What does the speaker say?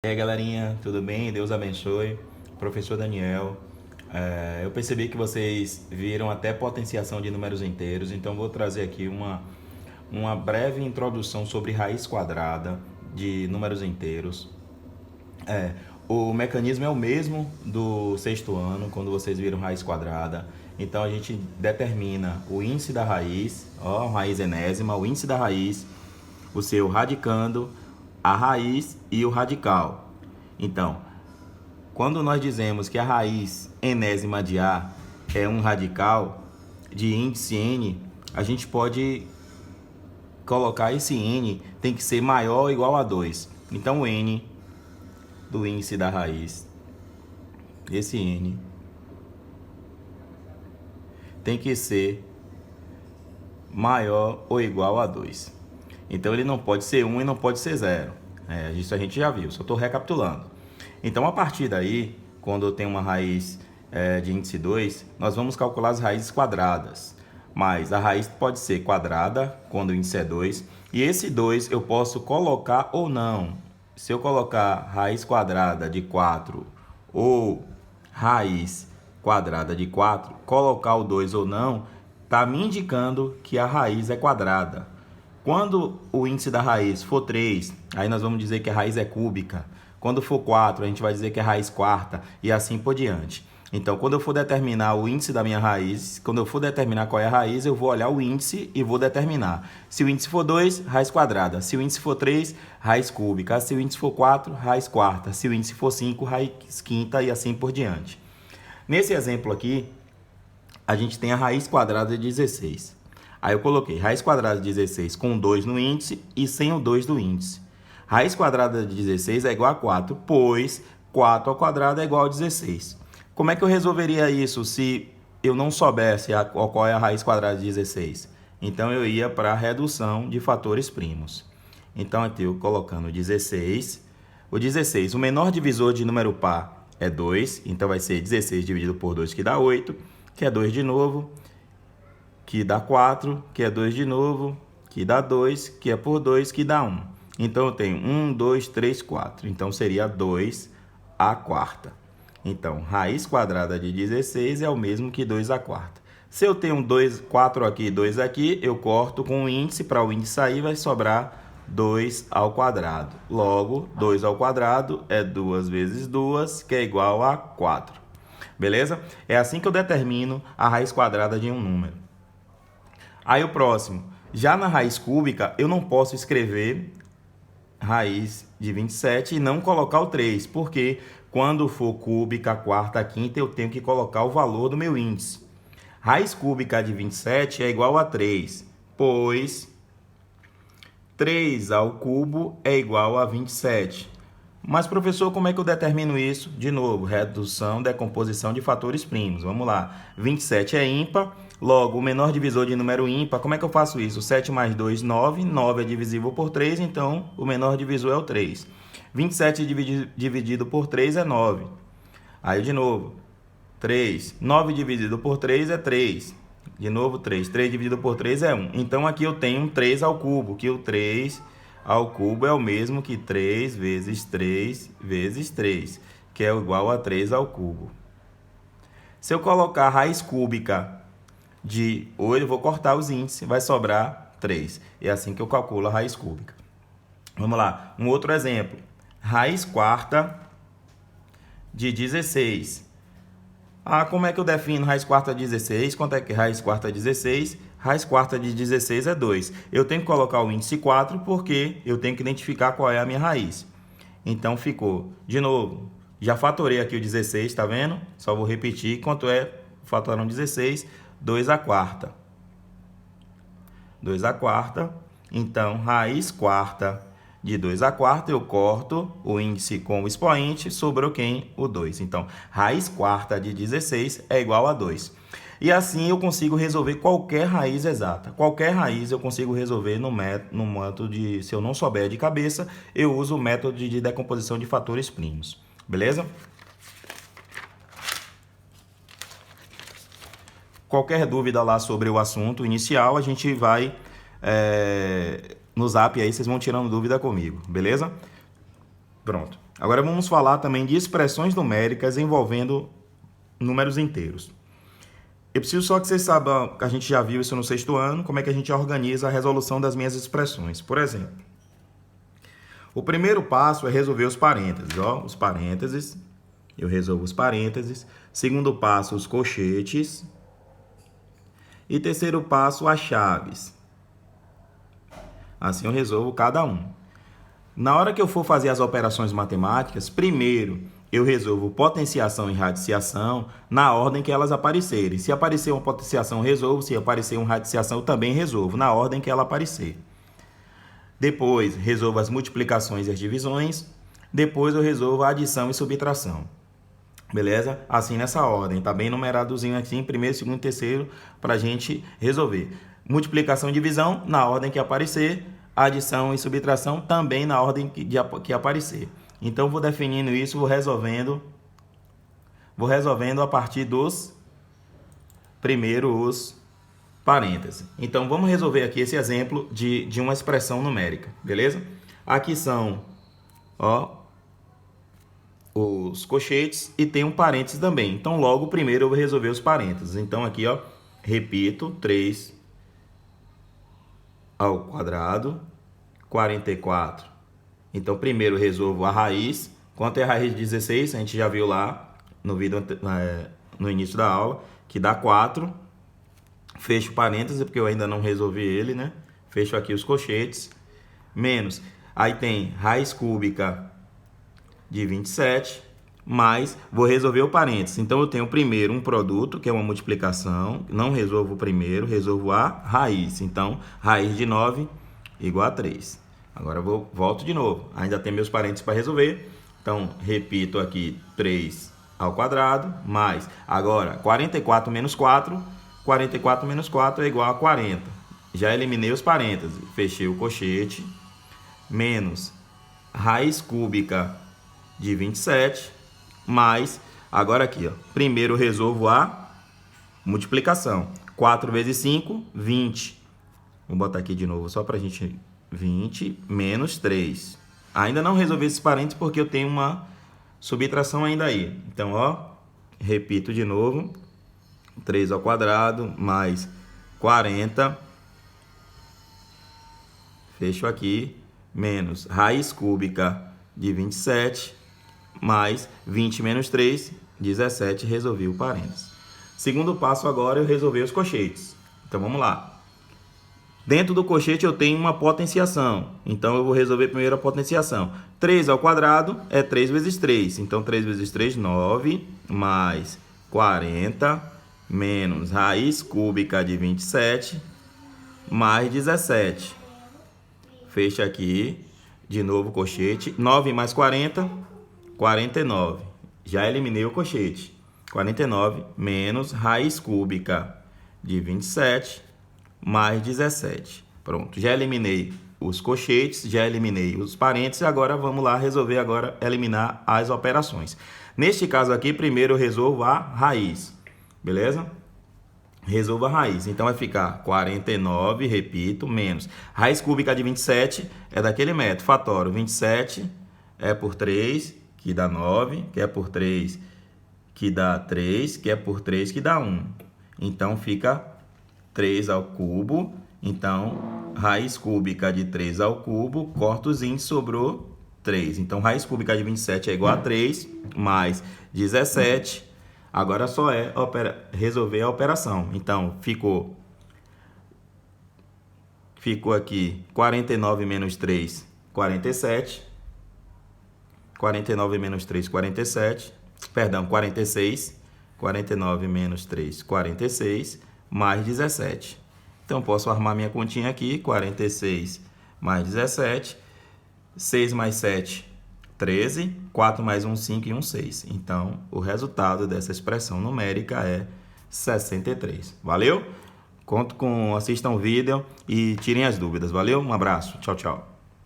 E aí galerinha, tudo bem? Deus abençoe. Professor Daniel. Eu percebi que vocês viram até potenciação de números inteiros, então vou trazer aqui uma breve introdução sobre raiz quadrada de números inteiros. O mecanismo é o mesmo do sexto ano, quando vocês viram raiz quadrada. Então a gente determina o índice da raiz, raiz enésima, o índice da raiz, o seu radicando, a raiz e o radical. Então, quando nós dizemos que a raiz enésima de A é um radical de índice n, a gente pode colocar esse n tem que ser maior ou igual a 2. Então, o n do índice da raiz, esse n, tem que ser maior ou igual a 2. Então, ele não pode ser 1 e não pode ser 0. Isso a gente já viu, só estou recapitulando. Então, a partir daí, quando eu tenho uma raiz de índice 2, nós vamos calcular as raízes quadradas. Mas a raiz pode ser quadrada, quando o índice é 2. E esse 2 eu posso colocar ou não. Se eu colocar raiz quadrada de 4 ou raiz quadrada de 4, colocar o 2 ou não, está me indicando que a raiz é quadrada. Quando o índice da raiz for 3, aí nós vamos dizer que a raiz é cúbica. Quando for 4, a gente vai dizer que é raiz quarta e assim por diante. Então, quando eu for determinar o índice da minha raiz, quando eu for determinar qual é a raiz, eu vou olhar o índice e vou determinar. Se o índice for 2, raiz quadrada. Se o índice for 3, raiz cúbica. Se o índice for 4, raiz quarta. Se o índice for 5, raiz quinta e assim por diante. Nesse exemplo aqui, a gente tem a raiz quadrada de 16. Aí eu coloquei raiz quadrada de 16 com 2 no índice e sem o 2 do índice. Raiz quadrada de 16 é igual a 4, pois 4 ao quadrado é igual a 16. Como é que eu resolveria isso se eu não soubesse qual é a raiz quadrada de 16? Então, eu ia para a redução de fatores primos. Então, aqui eu colocando 16. O 16, o menor divisor de número par é 2. Então, vai ser 16 dividido por 2, que dá 8. Que é 2 de novo, que dá 4. Que é 2 de novo, que dá 2. Que é por 2, que dá 1. Então, eu tenho 1, 2, 3, 4. Então, seria 2 à quarta. Então, raiz quadrada de 16 é o mesmo que 2 à quarta. Se eu tenho 4 aqui e 2 aqui, eu corto com o índice. Para o índice sair, vai sobrar 2 ao quadrado. Logo, 2 ao quadrado é 2 vezes 2, que é igual a 4. Beleza? É assim que eu determino a raiz quadrada de um número. Aí, o próximo. Já na raiz cúbica, eu não posso escrever raiz de 27 e não colocar o 3, porque quando for cúbica, quarta, quinta, eu tenho que colocar o valor do meu índice. Raiz cúbica de 27 é igual a 3, pois 3 ao cubo é igual a 27. Mas, professor, como é que eu determino isso? De novo, redução, decomposição de fatores primos. Vamos lá. 27 é ímpar, logo, o menor divisor de número ímpar. Como é que eu faço isso? 7 mais 2, 9. 9 é divisível por 3, então o menor divisor é o 3. 27 dividido por 3 é 9. Aí, de novo, 3. 9 dividido por 3 é 3. De novo, 3. 3 dividido por 3 é 1. Então, aqui eu tenho um 3 ao cubo, que o 3 ao cubo é o mesmo que 3 vezes 3 vezes 3, que é igual a 3 ao cubo. Se eu colocar a raiz cúbica de 8, eu vou cortar os índices, vai sobrar 3. É assim que eu calculo a raiz cúbica. Vamos lá, um outro exemplo. Raiz quarta de 16. Como é que eu defino raiz quarta de 16? Quanto é que é raiz quarta de 16? Raiz quarta de 16 é 2. Eu tenho que colocar o índice 4 porque eu tenho que identificar qual é a minha raiz. Então, ficou. De novo, já fatorei aqui o 16, tá vendo? Só vou repetir. Quanto é? Fatorando 16, 2 à quarta. 2 à quarta. Então, raiz quarta de 2 à quarta, eu corto o índice com o expoente, sobrou quem? O 2. Então, raiz quarta de 16 é igual a 2. E assim eu consigo resolver qualquer raiz exata. Qualquer raiz eu consigo resolver no método de, se eu não souber de cabeça, eu uso o método de decomposição de fatores primos. Beleza? Qualquer dúvida lá sobre o assunto inicial, a gente vai no zap aí, vocês vão tirando dúvida comigo, beleza? Pronto. Agora vamos falar também de expressões numéricas envolvendo números inteiros. Eu preciso só que vocês saibam, a gente já viu isso no 6º ano, como é que a gente organiza a resolução das minhas expressões. Por exemplo, o primeiro passo é resolver os parênteses. Ó, os parênteses, eu resolvo os parênteses. Segundo passo, os colchetes. E terceiro passo, as chaves. Assim eu resolvo cada um. Na hora que eu for fazer as operações matemáticas, primeiro eu resolvo potenciação e radiciação na ordem que elas aparecerem. Se aparecer uma potenciação, eu resolvo. Se aparecer uma radiciação, eu também resolvo, na ordem que ela aparecer. Depois, resolvo as multiplicações e as divisões. Depois, eu resolvo a adição e subtração. Beleza? Assim, nessa ordem. Tá bem numeradozinho aqui, primeiro, segundo, terceiro, para a gente resolver. Multiplicação e divisão, na ordem que aparecer. Adição e subtração, também na ordem que aparecer. Então, vou definindo isso, vou resolvendo a partir dos primeiros parênteses. Então, vamos resolver aqui esse exemplo de uma expressão numérica, beleza? Aqui são, ó, os colchetes e tem um parênteses também. Então, logo, primeiro eu vou resolver os parênteses. Então, aqui, ó, repito, 3 ao quadrado, 44. Então, primeiro eu resolvo a raiz. Quanto é a raiz de 16? A gente já viu lá no vídeo, no início da aula, que dá 4. Fecho parênteses, porque eu ainda não resolvi ele, né? Fecho aqui os colchetes. Menos. Aí tem raiz cúbica de 27, mais vou resolver o parênteses. Então, eu tenho primeiro um produto, que é uma multiplicação. Não resolvo o primeiro, resolvo a raiz. Então, raiz de 9 igual a 3. Agora eu volto de novo. Ainda tem meus parênteses para resolver. Então, repito aqui 3 ao quadrado, mais. Agora, 44 menos 4. 44 menos 4 é igual a 40. Já eliminei os parênteses. Fechei o colchete. Menos raiz cúbica de 27. Mais. Agora aqui, ó. Primeiro eu resolvo a multiplicação. 4 vezes 5, 20. Vou botar aqui de novo só para a gente... 20 menos 3. Ainda não resolvi esses parênteses porque eu tenho uma subtração ainda aí. Então, ó, repito de novo. 3 ao quadrado mais 40. Fecho aqui. Menos raiz cúbica de 27. Mais 20 menos 3, 17. Resolvi o parênteses. Segundo passo agora, eu resolvi os colchetes. Então, vamos lá. Dentro do colchete eu tenho uma potenciação. Então, eu vou resolver primeiro a potenciação. 3 ao quadrado é 3 vezes 3. Então, 3 vezes 3, 9. Mais 40. Menos raiz cúbica de 27. Mais 17. Fecha aqui. De novo o colchete. 9 mais 40, 49. Já eliminei o colchete. 49 menos raiz cúbica de 27. Mais 17. Pronto, já eliminei os colchetes, já eliminei os parênteses, agora vamos lá resolver agora eliminar as operações. Neste caso aqui, primeiro eu resolvo a raiz, beleza? Resolvo a raiz, então vai ficar 49, repito, menos raiz cúbica de 27 é daquele método, fatório, 27 é por 3, que dá 9, que é por 3, que dá 3, que é por 3, que dá 1. Então fica 3 ao cubo, então raiz cúbica de 3 ao cubo, corta os índices, sobrou 3. Então, raiz cúbica de 27 é igual a 3, mais 17. Agora só é resolver a operação. Então, ficou aqui 49 menos 3, 47. 49 menos 3, 47. Perdão, 46. 49 menos 3, 46. Mais 17. Então, posso armar minha continha aqui. 46 mais 17. 6 mais 7, 13. 4 mais 1, 5 e 1, 6. Então, o resultado dessa expressão numérica é 63. Valeu? Conto com... Assistam o vídeo e tirem as dúvidas. Valeu? Um abraço. Tchau, tchau.